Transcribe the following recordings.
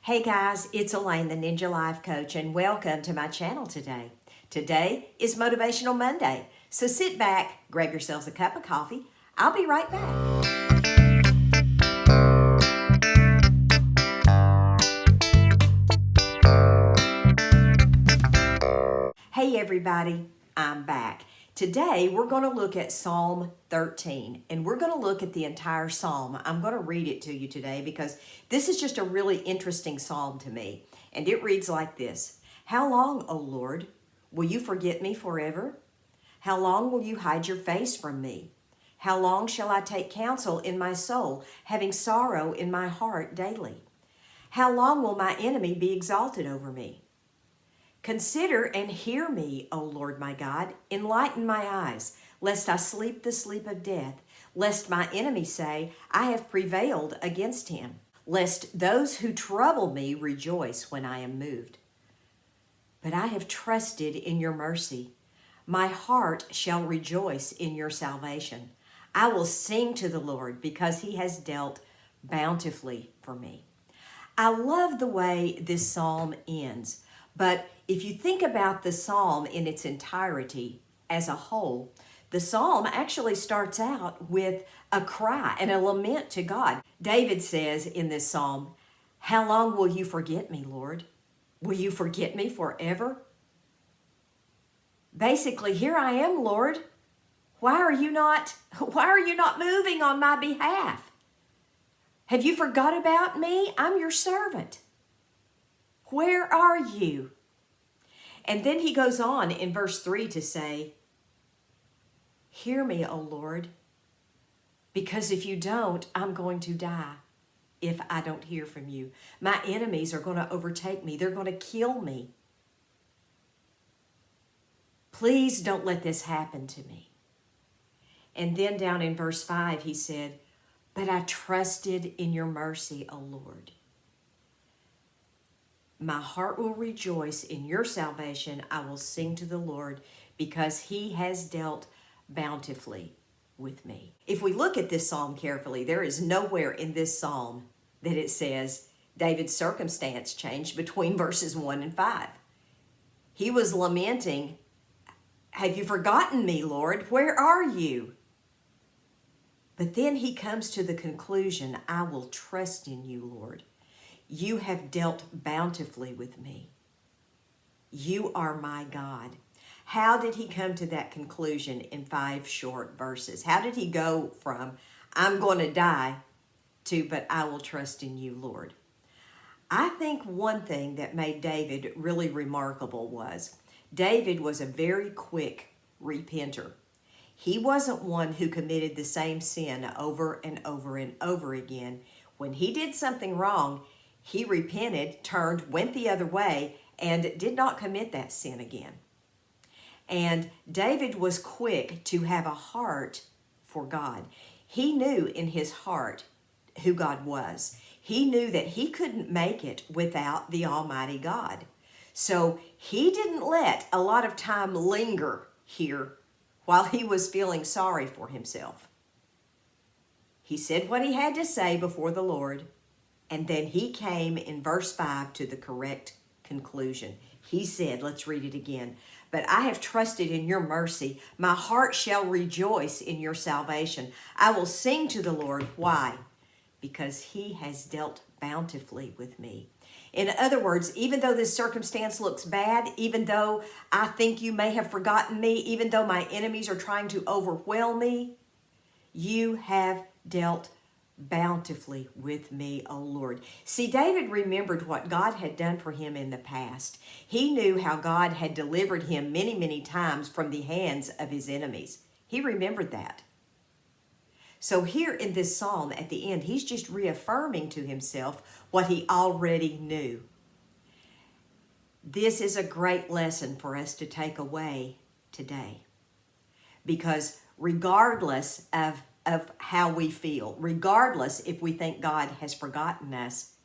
Hey guys, it's Elaine, the Ninja Life Coach, and welcome to my channel today. Today is Motivational Monday, so sit back, grab yourselves a cup of coffee. I'll be right back. Hey everybody, I'm back. Today we're going to look at Psalm 13, and we're going to look at the entire psalm. I'm going to read it to you today because this is just a really interesting psalm to me. And it reads like this: How long, O Lord, will you forget me forever? How long will you hide your face from me? How long shall I take counsel in my soul, having sorrow in my heart daily? How long will my enemy be exalted over me? Consider and hear me, O Lord my God. Enlighten my eyes, lest I sleep the sleep of death, lest my enemy say, I have prevailed against him, lest those who trouble me rejoice when I am moved. But I have trusted in your mercy. My heart shall rejoice in your salvation. I will sing to the Lord because he has dealt bountifully for me. I love the way this psalm ends. But if you think about the psalm in its entirety as a whole, the psalm actually starts out with a cry and a lament to God. David says in this psalm, how long will you forget me, Lord? Will you forget me forever? Basically, here I am, Lord. Why are you not moving on my behalf? Have you forgot about me? I'm your servant. Where are you? And then he goes on in verse 3 to say, hear me, O Lord, because if you don't, I'm going to die if I don't hear from you. My enemies are going to overtake me. They're going to kill me. Please don't let this happen to me. And then down in verse 5, he said, but I trusted in your mercy, O Lord. My heart will rejoice in your salvation. I will sing to the Lord because he has dealt bountifully with me. If we look at this psalm carefully, there is nowhere in this psalm that it says David's circumstance changed between verses 1 and 5. He was lamenting, have you forgotten me, Lord? Where are you? But then he comes to the conclusion, I will trust in you, Lord. You have dealt bountifully with me. You are my God. How did he come to that conclusion in 5 short verses? How did he go from, I'm going to die, to, but I will trust in you, Lord? I think one thing that made David really remarkable was David was a very quick repenter. He wasn't one who committed the same sin over and over and over again. When he did something wrong, he repented, turned, went the other way, and did not commit that sin again. And David was quick to have a heart for God. He knew in his heart who God was. He knew that he couldn't make it without the Almighty God. So he didn't let a lot of time linger here while he was feeling sorry for himself. He said what he had to say before the Lord. And then he came in verse 5 to the correct conclusion. He said, let's read it again. But I have trusted in your mercy. My heart shall rejoice in your salvation. I will sing to the Lord. Why? Because he has dealt bountifully with me. In other words, even though this circumstance looks bad, even though I think you may have forgotten me, even though my enemies are trying to overwhelm me, you have dealt bountifully with me, O Lord. See, David remembered what God had done for him in the past. He knew how God had delivered him many, many times from the hands of his enemies. He remembered that. So here in this psalm at the end, he's just reaffirming to himself what he already knew. This is a great lesson for us to take away today. Because regardless of how we feel, regardless if we think God has forgotten us,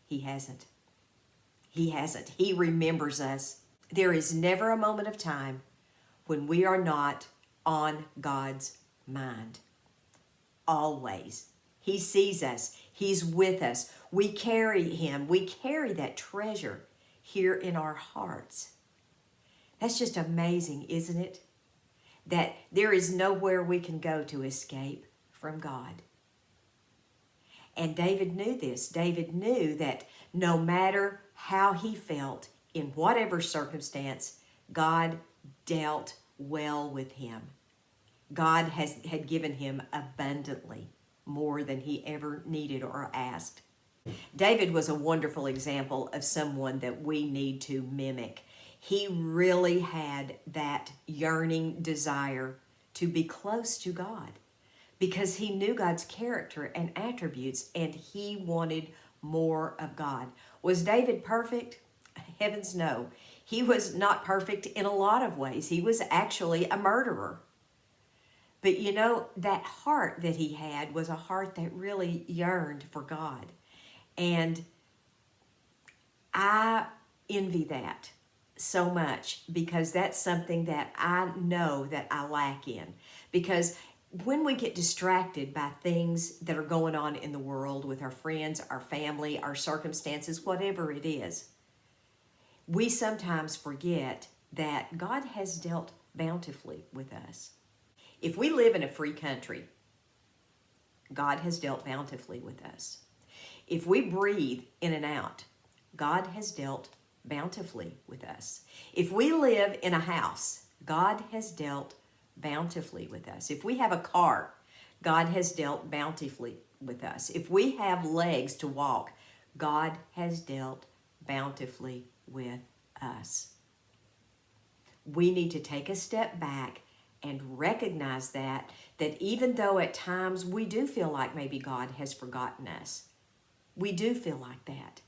he hasn't. He hasn't. He remembers us. There is never a moment of time when we are not on God's mind. Always. He sees us. He's with us. We carry him. We carry that treasure here in our hearts. That's just amazing, isn't it? That there is nowhere we can go to escape from God. And David knew this. David knew that no matter how he felt, in whatever circumstance, God dealt well with him. God had given him abundantly more than he ever needed or asked. David was a wonderful example of someone that we need to mimic. He really had that yearning desire to be close to God because he knew God's character and attributes, and he wanted more of God. Was David perfect? Heavens no. He was not perfect in a lot of ways. He was actually a murderer. But you know, that heart that he had was a heart that really yearned for God. And I envy that so much because that's something that I know that I lack in. Because when we get distracted by things that are going on in the world with our friends, our family, our circumstances, whatever it is, we sometimes forget that God has dealt bountifully with us. If we live in a free country, God has dealt bountifully with us. If we breathe in and out, God has dealt bountifully with us. If we live in a house, God has dealt bountifully with us. If we have a car, God has dealt bountifully with us. If we have legs to walk, God has dealt bountifully with us. We need to take a step back and recognize that even though at times we do feel like maybe God has forgotten us, we do feel like that.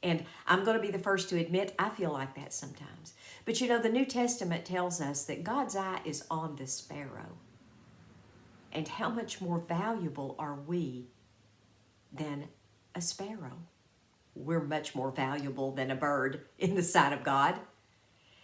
And I'm going to be the first to admit I feel like that sometimes. But you know, the New Testament tells us that God's eye is on the sparrow. And how much more valuable are we than a sparrow? We're much more valuable than a bird in the sight of God.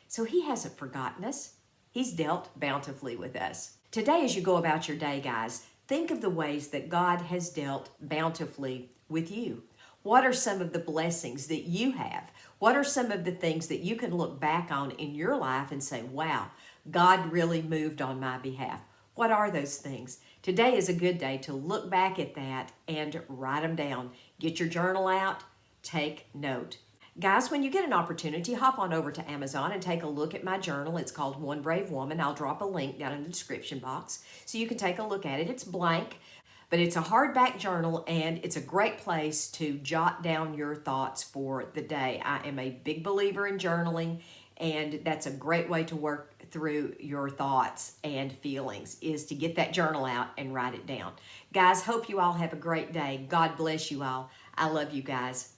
So he hasn't forgotten us. He's dealt bountifully with us. Today, as you go about your day, guys, think of the ways that God has dealt bountifully with you. What are some of the blessings that you have? What are some of the things that you can look back on in your life and say, wow, God really moved on my behalf? What are those things? Today is a good day to look back at that and write them down. Get your journal out, take note. Guys, when you get an opportunity, hop on over to Amazon and take a look at my journal. It's called One Brave Woman. I'll drop a link down in the description box so you can take a look at it. It's blank, but it's a hardback journal, and it's a great place to jot down your thoughts for the day. I am a big believer in journaling, and that's a great way to work through your thoughts and feelings, is to get that journal out and write it down. Guys, hope you all have a great day. God bless you all. I love you guys.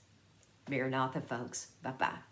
Maranatha, folks. Bye-bye.